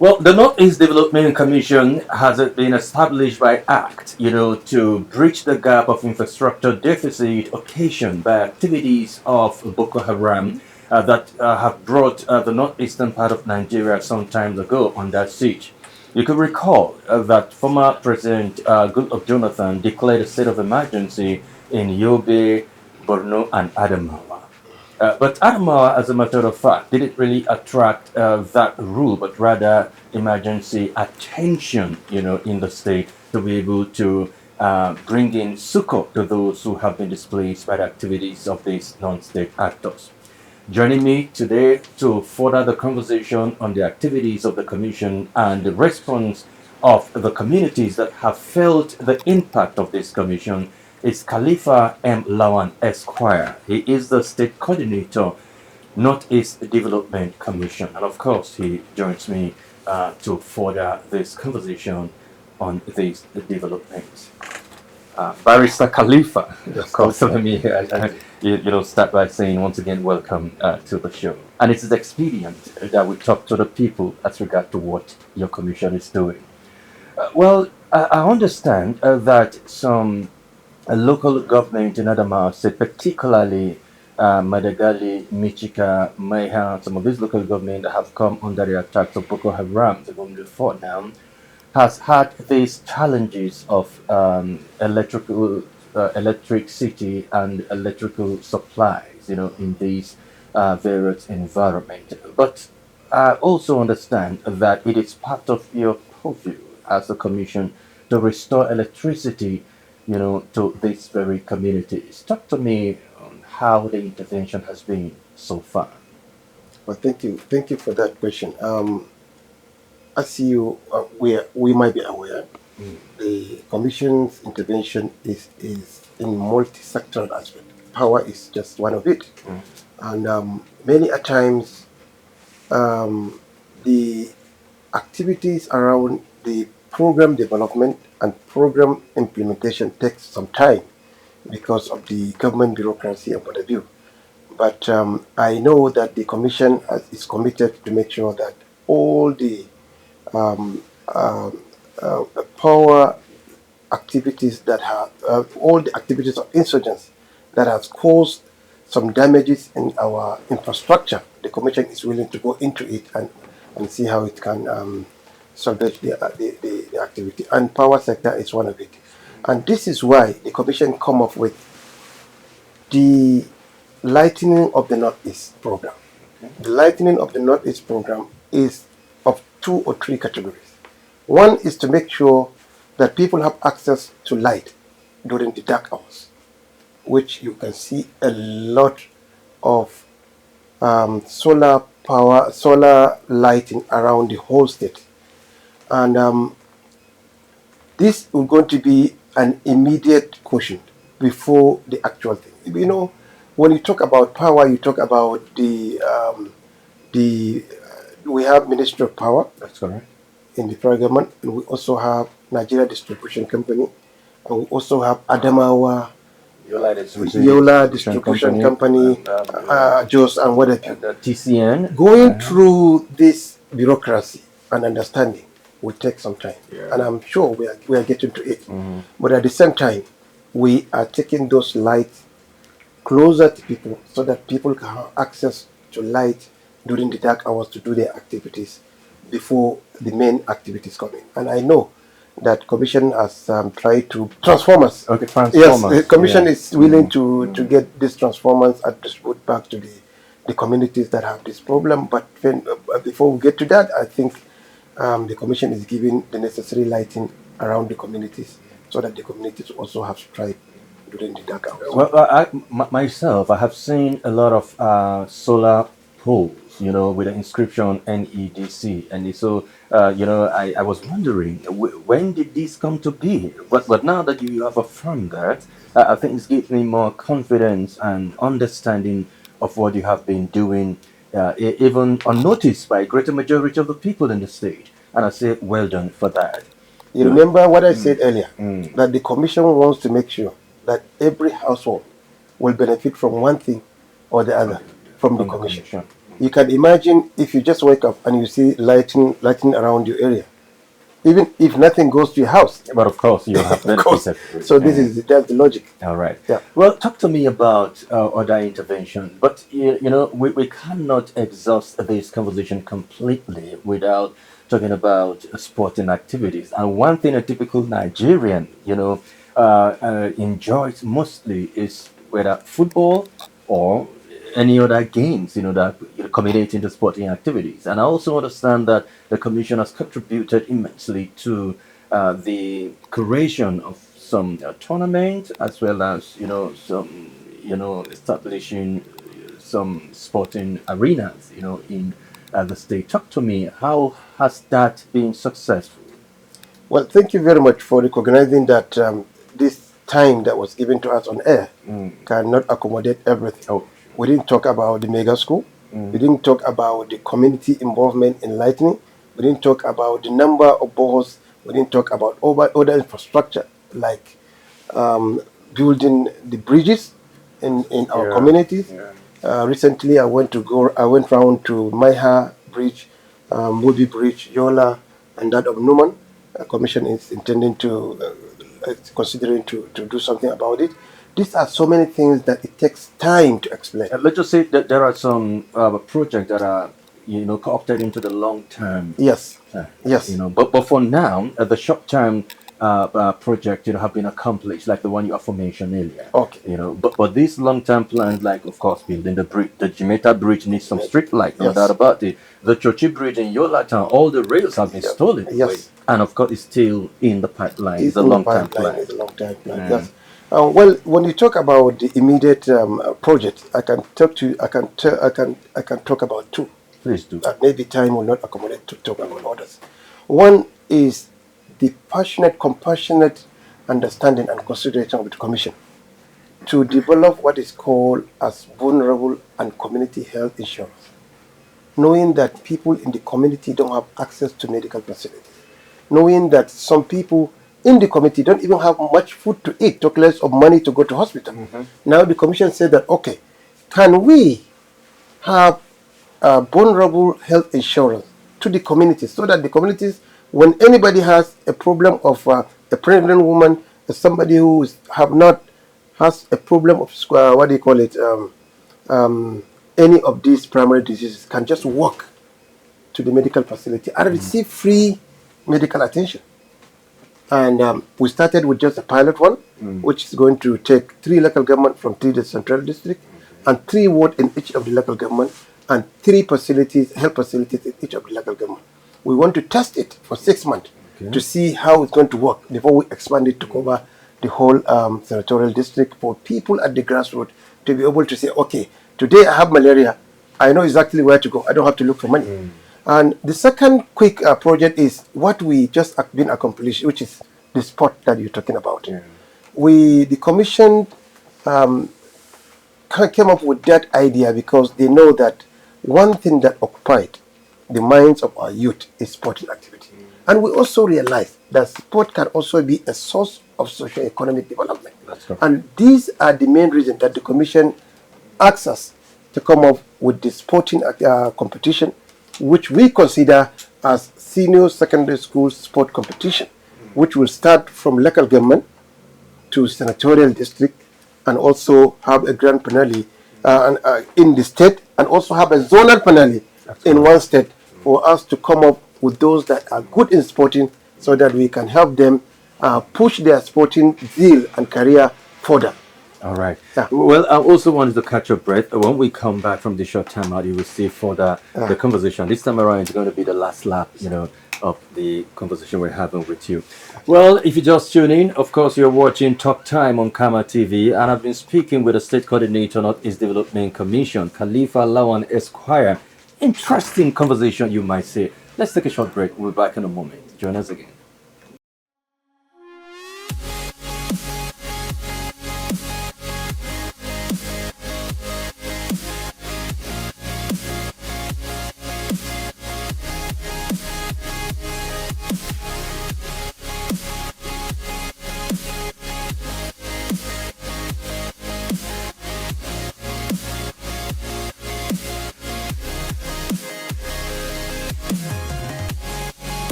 Well, the Northeast Development Commission has been established by Act, to bridge the gap of infrastructure deficit occasioned by activities of Boko Haram that have brought the northeastern part of Nigeria some time ago under siege. You could recall that former President Goodluck Jonathan declared a state of emergency in Yobe, Borno, and Adamawa. But Adamawa, as a matter of fact, didn't really attract that rule, but rather emergency attention, in the state to be able to bring in succor to those who have been displaced by the activities of these non-state actors. Joining me today to further the conversation on the activities of the Commission and the response of the communities that have felt the impact of this Commission is Khalifa M. Lawan Esquire. He is the State Coordinator, Northeast Development Commission. And of course, he joins me to further this conversation on these developments. Barrister Khalifa, of course, let me start by saying once again, welcome to the show. And it is expedient that we talk to the people as regard to what your commission is doing. I understand that some local government in Adamawa State, particularly Madagali, Michika, Maiha, some of these local government that have come under the attacks of Boko Haram, the one before now, has had these challenges of electricity and electrical supplies, in these various environments. But I also understand that it is part of your purview as a commission to restore electricity, to these very communities. Talk to me on how the intervention has been so far. Well, thank you for that question. As we might be aware, the Commission's intervention is in multi-sectoral aspect. Power is just one of it, and many a times the activities around the program development and program implementation takes some time because of the government bureaucracy and what have you. But I know that the Commission is committed to make sure that all the um, uh, power activities that have all the activities of insurgents that has caused some damages in our infrastructure, the Commission is willing to go into it and see how it can salvage the activity. And power sector is one of it. And this is why the Commission come up with the Lightening of the Northeast program. The Lightening of the Northeast program is of two or three categories. One is to make sure that people have access to light during the dark hours, which you can see a lot of solar power, solar lighting around the whole state. And this is going to be an immediate quotient before the actual thing. When you talk about power, you talk about the we have Ministry of Power. That's correct. In the federal government, and we also have Nigeria Distribution Company, and we also have Adamawa Yola Distribution Company, JOS and whatever. TCN. Going through this bureaucracy and understanding will take some time, and I'm sure we are getting to it. But at the same time, we are taking those lights closer to people so that people can have access to light during the dark hours to do their activities before the main activities come in. And I know that Commission has tried to transformers. Okay, transformers. Yes, the Commission is willing to get these transformers and distribute back to the communities that have this problem. But before we get to that, I think the Commission is giving the necessary lighting around the communities so that the communities also have stripe during the dark hours. Well, myself, I have seen a lot of solar poles, with the inscription NEDC. And so, I was wondering, when did this come to be? But now that you have affirmed that, I think it's gives me more confidence and understanding of what you have been doing, even unnoticed by a greater majority of the people in the state. And I say, well done for that. You remember what I said earlier, that the Commission wants to make sure that every household will benefit from one thing or the other from the Commission. You can imagine if you just wake up and you see lighting around your area, even if nothing goes to your house. But of course, you'll have Of course. benefited from it. So that's the logic. All right. Yeah. Well, talk to me about other intervention. But we cannot exhaust this conversation completely without talking about sporting activities. And one thing a typical Nigerian, enjoys mostly is whether football or any other games, that culminate into sporting activities. And I also understand that the commission has contributed immensely to the creation of some tournament, as well as some establishing some sporting arenas, in the state. Talk to me. How has that been successful? Well, thank you very much for recognizing that this time that was given to us on air cannot accommodate everything. Oh, We didn't talk about the mega school. We didn't talk about the community involvement in lightning. We didn't talk about the number of boreholes. We didn't talk about other infrastructure like building the bridges in our communities. Recently, I went round to Maiha Bridge, Mobi Bridge, Yola, and that of Numan. Commission is intending to considering to do something about it. These are so many things that it takes time to explain. Let's just say that there are some projects that are co-opted into the long term. Yes. uh, Yes. but for now, the short term project have been accomplished, like the one you mentioned earlier. Okay. But these long term plans, like of course building the bridge, the Jimeta Bridge needs some street light, no Yes. doubt about it. The Chochi Bridge in Yola Town, all the rails have been stolen Yes. away. And of course, it's still in the pipeline. It's a in the long term pipeline. plan. It's a long-term plan. Yes. Well, when you talk about the immediate project, I can talk to you. I can talk about two. Please do. Maybe time will not accommodate to talk about others. One is the passionate, compassionate understanding and consideration of the Commission to develop what is called as vulnerable and community health insurance, knowing that people in the community don't have access to medical facilities, knowing that some people in the community don't even have much food to eat, talk less of money to go to hospital. Now the Commission said that, okay, can we have vulnerable health insurance to the communities so that the communities, when anybody has a problem of a pregnant woman, somebody who has a problem of any of these primary diseases, can just walk to the medical facility and receive free medical attention. And we started with just a pilot one, which is going to take 3 local government from 3 central district, and 3 ward in each of the local government, and 3 health facilities in each of the local government. We want to test it for 6 months to see how it's going to work before we expand it to cover the whole senatorial district, for people at the grassroots to be able to say, okay, today I have malaria, I know exactly where to go, I don't have to look for money. And the second quick project is what we just been accomplished, which is the sport that you're talking about. The commission came up with that idea because they know that one thing that occupied the minds of our youth is sporting activity. And we also realize that sport can also be a source of socio-economic development. That's correct. And these are the main reasons that the commission asked us to come up with the sporting competition, which we consider as senior secondary school sport competition, which will start from local government to senatorial district, and also have a grand finale in the state, and also have a zonal finale in one state, for us to come up with those that are good in sporting, so that we can help them push their sporting zeal and career further. All right. Yeah. Well, I also wanted to catch your breath. When we come back from the short time out, you will see further the conversation. This time around, it's going to be the last lap, of the conversation we're having with you. Well, if you just tune in, of course, you're watching Talk Time on Kama TV, and I've been speaking with the State Coordinator, Northeast Development Commission, Khalifa Lawan Esquire. Interesting conversation, you might say. Let's take a short break. We'll be back in a moment. Join us again.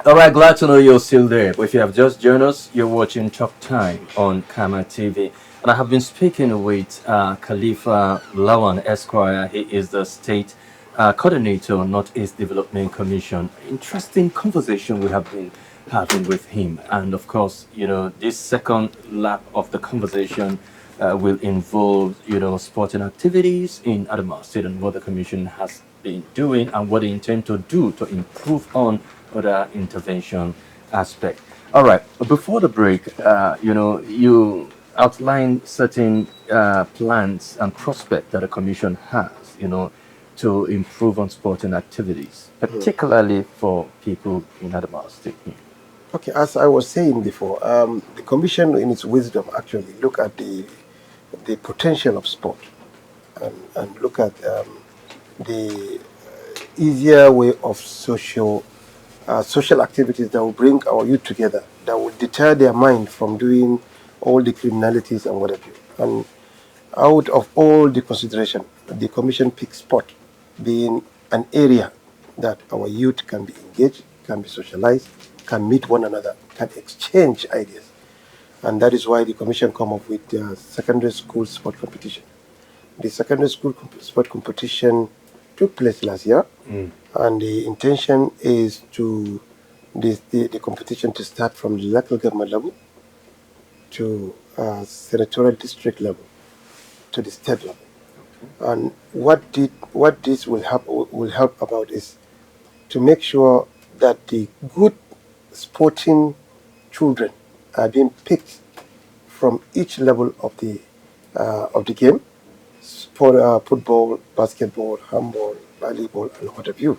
All right, glad to know you're still there. But if you have just joined us, you're watching Talk Time on Kama TV. And I have been speaking with Khalifa Lawan Esquire. He is the state coordinator, Northeast Development Commission. Interesting conversation we have been having with him. And of course, this second lap of the conversation will involve, sporting activities in Adamawa State and what the commission has been doing and what they intend to do to improve on other intervention aspect. All right. Before the break, you outlined certain plans and prospects that the commission has, to improve on sporting activities, particularly for people in Adamawa State. Okay, as I was saying before, the Commission, in its wisdom, actually look at the potential of sport and look at the easier way of social activities that will bring our youth together, that will deter their mind from doing all the criminalities and whatever. And out of all the consideration, the Commission picks sport being an area that our youth can be engaged, can be socialized, can meet one another, can exchange ideas. And that is why the Commission come up with the secondary school sport competition. The secondary school sport competition took place last year, and the intention is to the competition to start from the local government level to senatorial district level to the state level. And what this will help about is to make sure that the good sporting children are being picked from each level of the game: football, basketball, handball, volleyball, and what have you,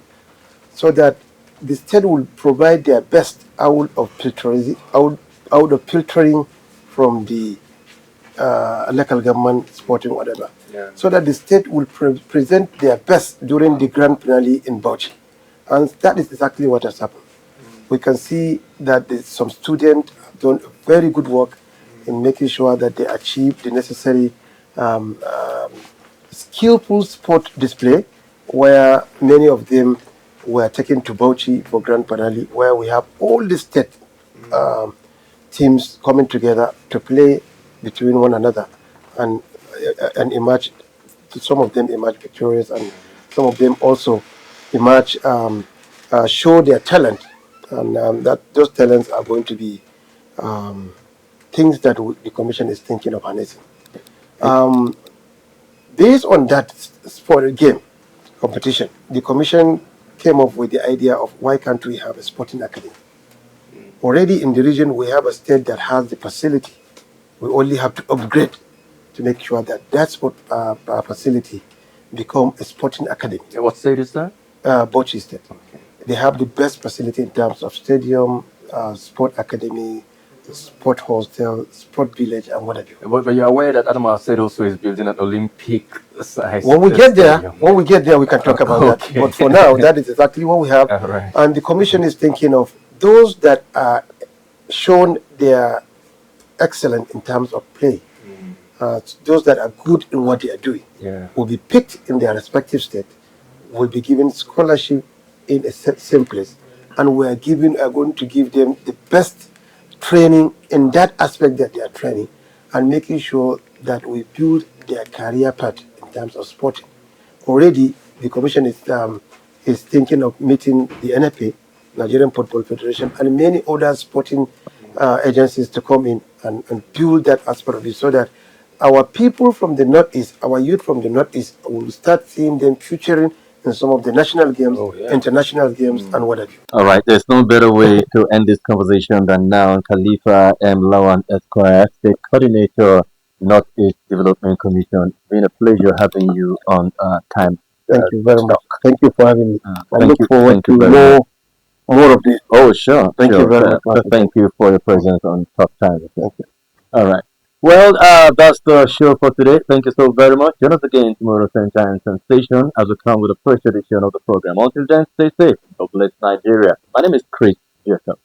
so that the state will provide their best out of filtering from the local government sporting whatever, so that the state will present their best during the grand finale in Bauchi. And that is exactly what has happened. We can see that some students have done very good work in making sure that they achieve the necessary skillful sport display, where many of them were taken to Bauchi for grand finale, where we have all the state teams coming together to play between one another and emerge. Some of them emerge victorious, and some of them also emerge, show their talent, and that those talents are going to be things that the commission is thinking of harnessing. Based on that sport game competition, the commission came up with the idea of why can't we have a sporting academy? Already in the region, we have a state that has the facility. We only have to upgrade to make sure that that sport facility become a sporting academy. What state is that? Bauchi State. Okay. They have the best facility in terms of stadium, sport academy, sport hostel, sport village, and whatever. But you're aware that Adamawa State also is building an Olympic size. When we get there, we can talk about that. But for now, that is exactly what we have. Right. And the commission is thinking of those that are shown their excellent in terms of play. Those that are good in what they are doing will be picked in their respective state, will be given scholarship in a same place, and we are going to give them the best training in that aspect that they are training, and making sure that we build their career path in terms of sporting. Already, the commission is thinking of meeting the NFA, Nigerian Football Federation, and many other sporting agencies to come in and build that aspect of it, so that our people from the Northeast, our youth from the Northeast, will start seeing them featuring in some of the national games, international games, and whatever. All right, there's no better way to end this conversation than now. Khalifa M. Lawan Esquire, State Coordinator, Northeast Development Commission. It's been a pleasure having you on Time. Thank you very much. Thank you for having me. I look you, forward to more of this. Oh, sure. Thank you very much. Thank you for your presence on Talk Time. Thank you. All right. Well, that's the show for today. Thank you so very much. Join us again tomorrow, same time, same station, as we come with a fresh edition of the program. Until then, stay safe. God bless Nigeria. My name is Chris Jacob.